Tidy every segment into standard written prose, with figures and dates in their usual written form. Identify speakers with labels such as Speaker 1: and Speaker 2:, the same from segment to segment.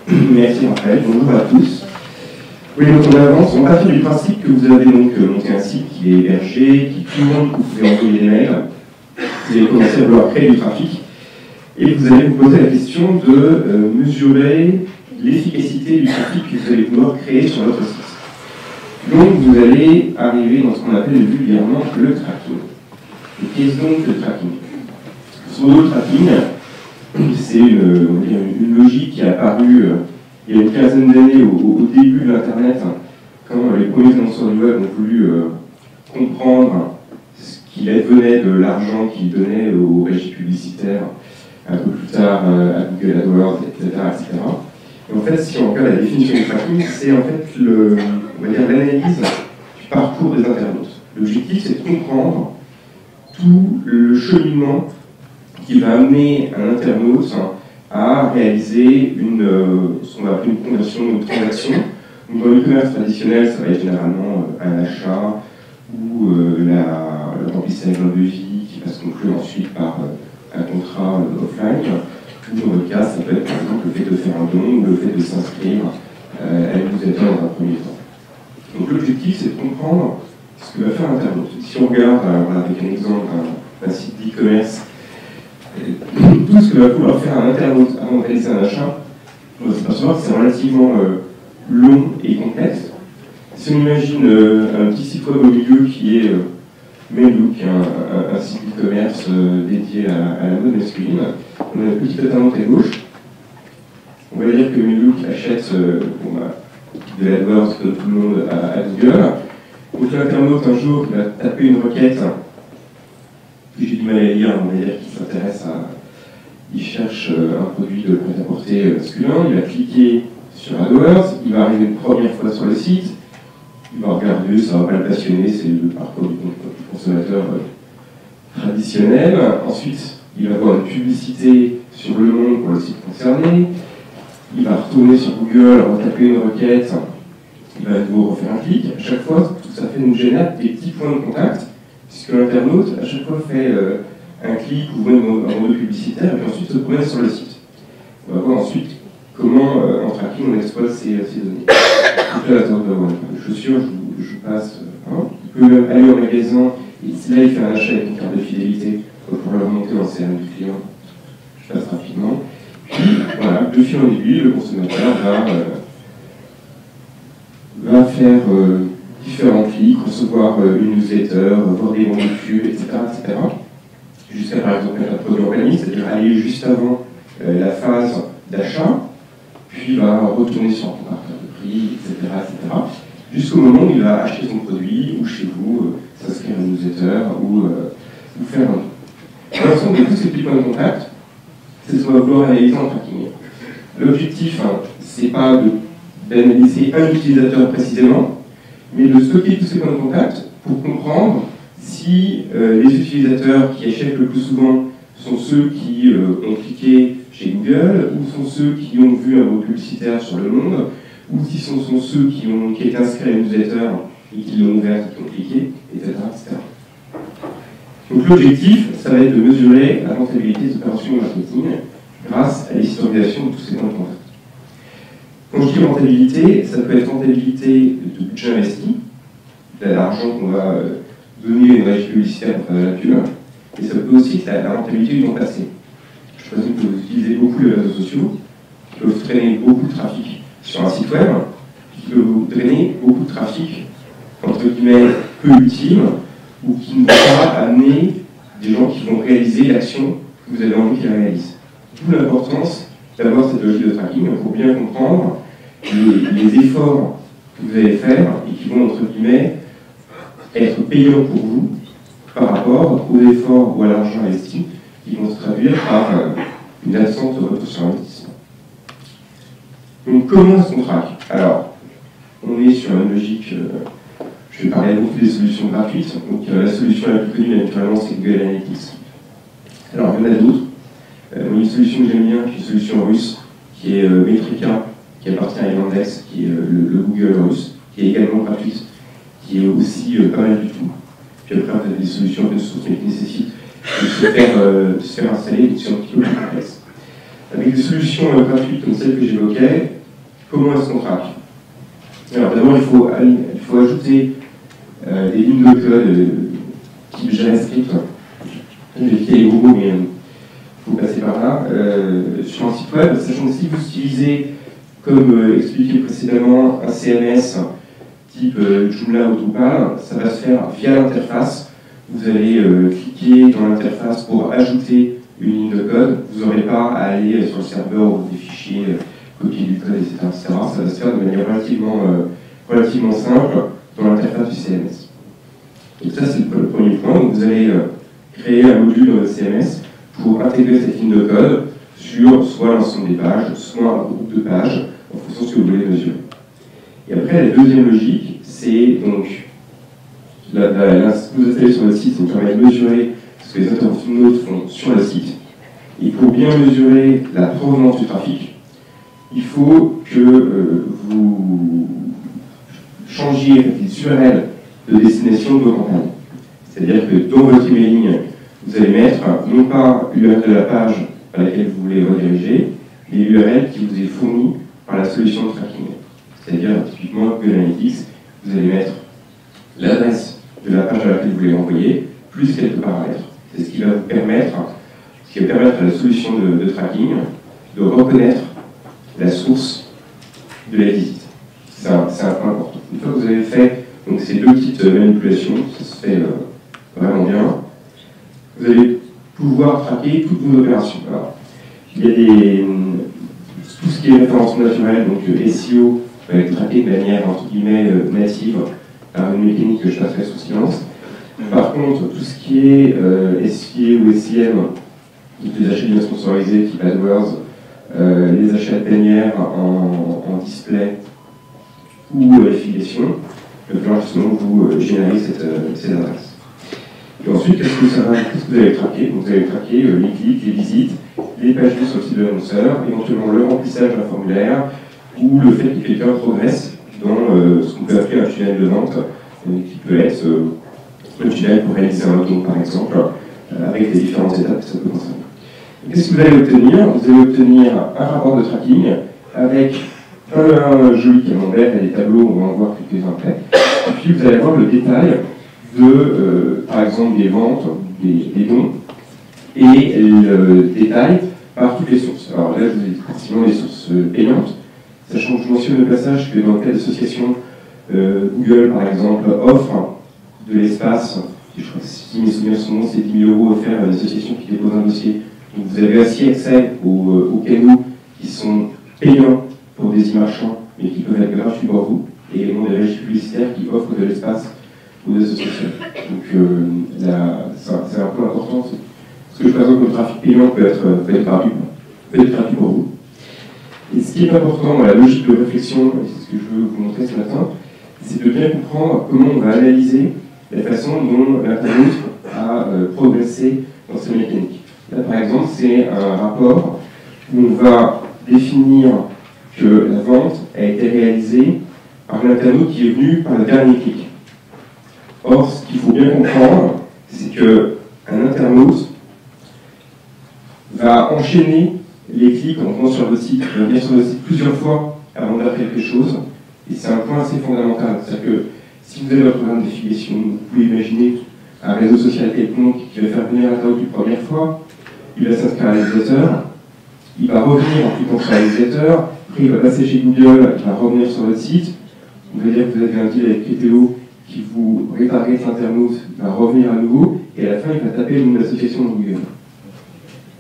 Speaker 1: Merci Raphaël, bonjour à tous. Oui, donc on avance, on va partir du principe que vous avez donc monté un site qui est hébergé, qui tout le monde, vous pouvez envoyer des mails, vous allez commencer à vouloir créer du trafic, et vous allez vous poser la question de mesurer l'efficacité du trafic que vous allez pouvoir créer sur votre site. Donc vous allez arriver dans ce qu'on appelle vulgairement le tracking. Et qu'est-ce donc le tracking? Sur le tracking, c'est une logique qui est apparue il y a une quinzaine d'années au début de l'Internet, quand les premiers annonceurs du web ont voulu comprendre ce qu'il advenait de l'argent qu'ils donnaient aux régies publicitaires, un peu plus tard à Google AdWords, etc., etc. Et en fait, si on regarde la définition du tracking, c'est en fait l'analyse du parcours des internautes. L'objectif, c'est de comprendre tout le cheminement qui va amener un internaute à réaliser ce qu'on va appeler une conversion, une transaction. Donc dans le commerce traditionnel, ça va être généralement un achat ou le remplissage d'un devis qui va se conclure ensuite par un contrat offline. Ou dans le cas, ça peut être par exemple le fait de faire un don ou le fait de s'inscrire à une newsletter dans un premier temps. Donc l'objectif, c'est de comprendre ce que va faire l'internaute. Si on regarde avec un exemple d'un site d'e-commerce, tout ce que va pouvoir faire un internaute avant de réaliser un achat, on va s'apercevoir que c'est relativement long et complexe. Si on imagine un petit site web au milieu qui est Mellook, un site d'e-commerce dédié à la mode masculine, on a une petite internaute à gauche. On va dire que Mellook achète de l'AdWords comme tout le monde à Google. Donc l'internaute un jour va taper une requête que j'ai du mal à lire, on va dire qu'il s'intéresse à... Il cherche un produit de prêt-à-porter masculin, il va cliquer sur AdWords, il va arriver une première fois sur le site, il va regarder, ça va pas le passionner, c'est le parcours du consommateur traditionnel. Ensuite, il va voir une publicité sur Le Monde pour le site concerné, il va retourner sur Google, retaper une requête, il va de nouveau refaire un clic. À chaque fois, tout ça fait nous génère des petits points de contact, puisque l'internaute, à chaque fois, fait un clic ou même un mot publicitaire, et puis ensuite se promène sur le site. On va voir ensuite comment, en tracking, on exploite ces données. Donc là, dans les chaussures, je vous passe. Il peut même aller au magasin, et là, il fait un achat avec une carte de fidélité pour le remonter en CRM du client. Je passe rapidement. Puis, voilà, de fil en aiguille, le consommateur va faire différents clics, recevoir une newsletter, voir des bons de pub, etc., etc. Jusqu'à par exemple mettre un produit en panier, c'est-à-dire aller juste avant la phase d'achat, puis va retourner sur un comparateur de prix, etc., etc., jusqu'au moment où il va acheter son produit, ou chez vous, s'inscrire à une newsletter, ou faire un... L'ensemble de tous ces petits points de contact, c'est ce qu'on va vouloir réaliser en tracking. L'objectif, c'est pas d'analyser un utilisateur précisément, mais de stocker tous ces points de contact pour comprendre si les utilisateurs qui achètent le plus souvent sont ceux qui ont cliqué chez Google, ou sont ceux qui ont vu un mot publicitaire sur Le Monde, ou si ce sont ceux qui étaient inscrits à une newsletter et qui l'ont ouverte et qui ont cliqué, etc., etc. Donc l'objectif, ça va être de mesurer la rentabilité des opérations marketing grâce à l'historisation de tous ces points de contact. Quand je dis rentabilité, ça peut être rentabilité de budget investi, de l'argent qu'on va donner à une régie publicitaire pour faire de la pub, et ça peut aussi être la rentabilité du temps passé. Je présume que vous utilisez beaucoup les réseaux sociaux, qui peuvent traîner beaucoup de trafic sur un site web, qui peuvent vous drainer beaucoup de trafic, entre guillemets, peu utile, ou qui ne vont pas amener des gens qui vont réaliser l'action que vous avez envie qu'ils réalisent. D'où l'importance d'avoir cette logique de tracking pour bien comprendre les efforts que vous allez faire et qui vont, entre guillemets, être payants pour vous par rapport aux efforts ou à l'argent investi qui vont se traduire par une absence de retour sur investissement. Donc comment est-ce qu'on traque? Alors, on est sur une logique, je vais parler beaucoup des solutions gratuites, donc la solution la plus connue naturellement c'est Google Analytics. Alors il y en a d'autres. Une solution que j'aime bien, qui est une solution russe, qui est Metrica, qui appartient à Yandex, qui est le Google russe, qui est également gratuite, qui est aussi pas mal du tout. Puis après, vous avez des solutions open source qui nécessitent de se faire installer, donc c'est un petit peu plus complexe. Avec des solutions gratuites comme celles que j'évoquais, comment est-ce qu'on traque? Alors d'abord, il faut ajouter des lignes de code type JavaScript. J'ai évité les robots, mais il faut passer par là. Sur un site web, sachant que si vous utilisez, comme expliqué précédemment, un CMS type Joomla ou Drupal, ça va se faire via l'interface. Vous allez cliquer dans l'interface pour ajouter une ligne de code. Vous n'aurez pas à aller sur le serveur ou des fichiers, copier du code, etc., etc. Ça va se faire de manière relativement simple dans l'interface du CMS. Donc ça, c'est le premier point. Donc vous allez créer un module dans votre CMS pour intégrer cette ligne de code sur soit l'ensemble des pages, soit un groupe de pages, en fonction de ce que vous voulez mesurer. Et après, la deuxième logique, c'est donc ce que vous installez sur le site, ça nous permet de mesurer ce que les internautes font sur le site. Et pour bien mesurer la provenance du trafic, il faut que vous changiez les URL de destination de vos campagnes. C'est-à-dire que dans votre emailing, vous allez mettre non pas l'URL de la page à laquelle vous voulez rediriger, mais l'URL qui vous est fournie par la solution de tracking. C'est-à-dire, typiquement, Google Analytics, vous allez mettre l'adresse de la page à laquelle vous voulez envoyer, plus quelques paramètres. C'est ce qui va vous permettre, à la solution de tracking de reconnaître la source de la visite. C'est un point important. Une fois que vous avez fait donc, ces deux petites manipulations, ça se fait vraiment bien, vous allez pouvoir traquer toutes vos opérations. Alors, il y a tout ce qui est référencement naturel, donc SEO, va être traqué de manière entre guillemets native par une mécanique que je passerai sous silence. Par contre, tout ce qui est SIA ou SIM, les achats de sponsorisés type AdWords, les achats de bannières en display ou affiliation, il va falloir justement vous générer ces adresses. Et ensuite, qu'est-ce que vous allez traquer? Vous allez traquer les clics, les visites, les pages vues sur le site de l'annonceur, éventuellement le remplissage d'un formulaire ou le fait que quelqu'un progresse dans ce qu'on peut appeler un tunnel de vente, qui peut être le tunnel pour réaliser un don par exemple, avec les différentes étapes que ça peut concerner. Qu'est-ce que vous allez obtenir? Vous allez obtenir un rapport de tracking avec un joli camembert et des tableaux, on va en voir quelques-uns après. Et puis vous allez avoir le détail de, par exemple, des ventes, des dons, et le détail par toutes les sources. Alors là, je vous ai principalement les sources payantes, sachant que je mentionne au passage que dans le cas d'associations, Google, par exemple, offre de l'espace, je crois que si mes souvenirs sont bons, c'est 10 000 € offerts à une association qui dépose un dossier. Donc vous avez aussi accès aux canaux qui sont payants pour des e-marchands, mais qui peuvent être gratuits pour vous, et également des régies publicitaires qui offrent de l'espace aux associations. Donc c'est un point important. Parce que je présente que le trafic payant peut être gratuit pour vous. Et ce qui est important dans la logique de réflexion, et c'est ce que je veux vous montrer ce matin, c'est de bien comprendre comment on va analyser la façon dont l'internaute a progressé dans ces mécaniques. Là, par exemple, c'est un rapport où on va définir que la vente a été réalisée par l'internaute qui est venu par le dernier clic. Or, ce qu'il faut bien comprendre, c'est qu'un internaute va enchaîner les clics en venant sur votre site, va venir sur votre site plusieurs fois avant de faire quelque chose, et c'est un point assez fondamental. C'est-à-dire que si vous avez votre programme d'affiliation, vous pouvez imaginer un réseau social quelconque qui va faire venir l'internaute une première fois, il va s'inscrire à l'utilisateur, il va revenir en cliquant sur l'utilisateur, après il va passer chez Google, il va revenir sur votre site, on va dire que vous avez un deal avec Criteo qui vous rétarget l'internaute, il va revenir à nouveau, et à la fin il va taper le nom de l'association dans Google.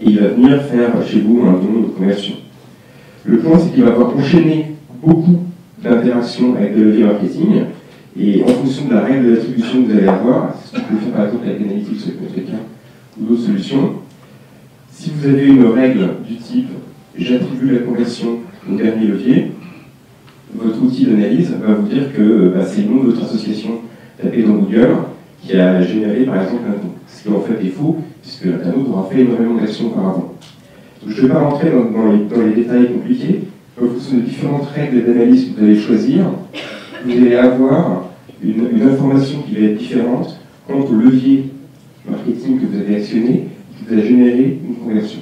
Speaker 1: Et il va venir faire chez vous un don de conversion. Le point, c'est qu'il va avoir enchaîné beaucoup d'interactions avec des leviers marketing, et en fonction de la règle d'attribution que vous allez avoir, c'est ce que vous pouvez faire par exemple avec Analytics ou quelqu'un ou d'autres solutions, si vous avez une règle du type j'attribue la conversion au dernier levier, votre outil d'analyse va vous dire que c'est le nom de votre association tapé dans Google qui a généré par exemple un don. Ce qui en fait est faux, puisque l'internaute aura fait énormément d'actions auparavant. Donc, je ne vais pas rentrer dans les détails compliqués. En fonction de différentes règles d'analyse que vous allez choisir, vous allez avoir une information qui va être différente quant au levier marketing que vous avez actionné, qui vous a généré une conversion.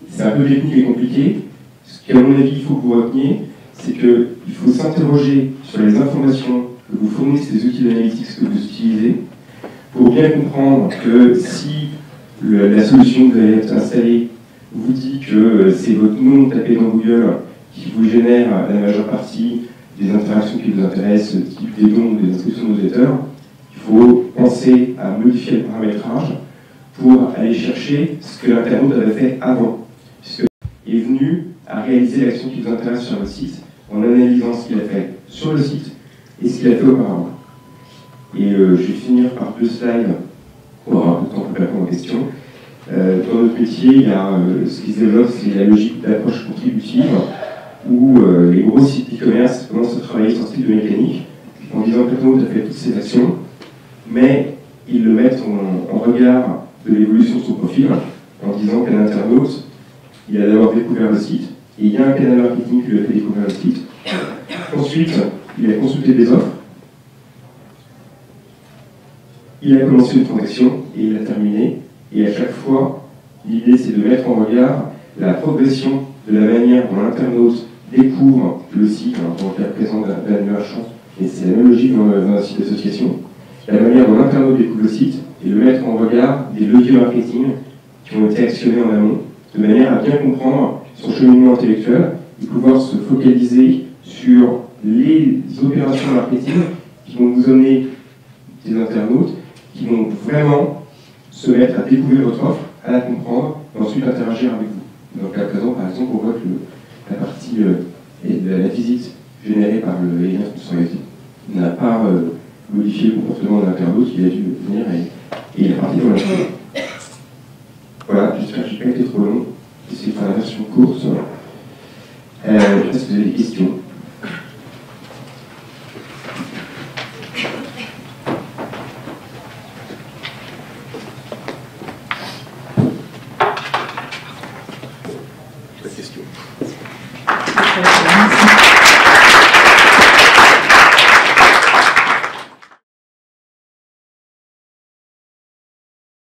Speaker 1: C'est un peu technique et compliqué. Ce qu'à mon avis, il faut que vous reteniez, c'est qu'il faut s'interroger sur les informations que vous fournissent les outils d'analytics que vous utilisez, pour bien comprendre que si la solution que vous allez installer vous dit que c'est votre nom tapé dans Google qui vous génère la majeure partie des interactions qui vous intéressent, type des dons ou des inscriptions d'utilisateurs, il faut penser à modifier le paramétrage pour aller chercher ce que l'internaute avait fait avant, puisqu'il est venu à réaliser l'action qui vous intéresse sur votre site en analysant ce qu'il a fait sur le site et ce qu'il a fait auparavant. Et je vais finir par 2 slides pour avoir un peu de temps pour répondre aux questions. Dans notre métier, il y a, ce qui se développe, c'est la logique d'approche contributive, où les gros sites e-commerce commencent à travailler sur ce type de mécanique, en disant que l'internaute a fait toutes ces actions, mais ils le mettent en regard de l'évolution de son profil, en disant qu'un internaute, il a d'abord découvert le site, et il y a un canal marketing qui lui a fait découvrir le site. Ensuite, il a consulté des offres, il a commencé une transaction, et il a terminé. Et à chaque fois, l'idée c'est de mettre en regard la progression de la manière dont l'internaute découvre le site, dans le cas présent d'un marchand, et c'est la même logique dans un site d'association, la manière dont l'internaute découvre le site, et le mettre en regard des leviers marketing qui ont été actionnés en amont, de manière à bien comprendre son cheminement intellectuel et pouvoir se focaliser sur les opérations marketing qui vont vous donner des internautes qui vont vraiment se mettre à découvrir votre offre, à la comprendre, et ensuite interagir avec vous. Donc à présent, par exemple, on voit que la partie de la visite générée par le lien sponsorisé n'a pas modifié le comportement de l'internaute, il a dû venir et il est parti dans la chose. Voilà, j'espère que je n'ai pas été trop long. J'essaie de faire la version courte. Est-ce que vous avez des questions ? Pas de questions.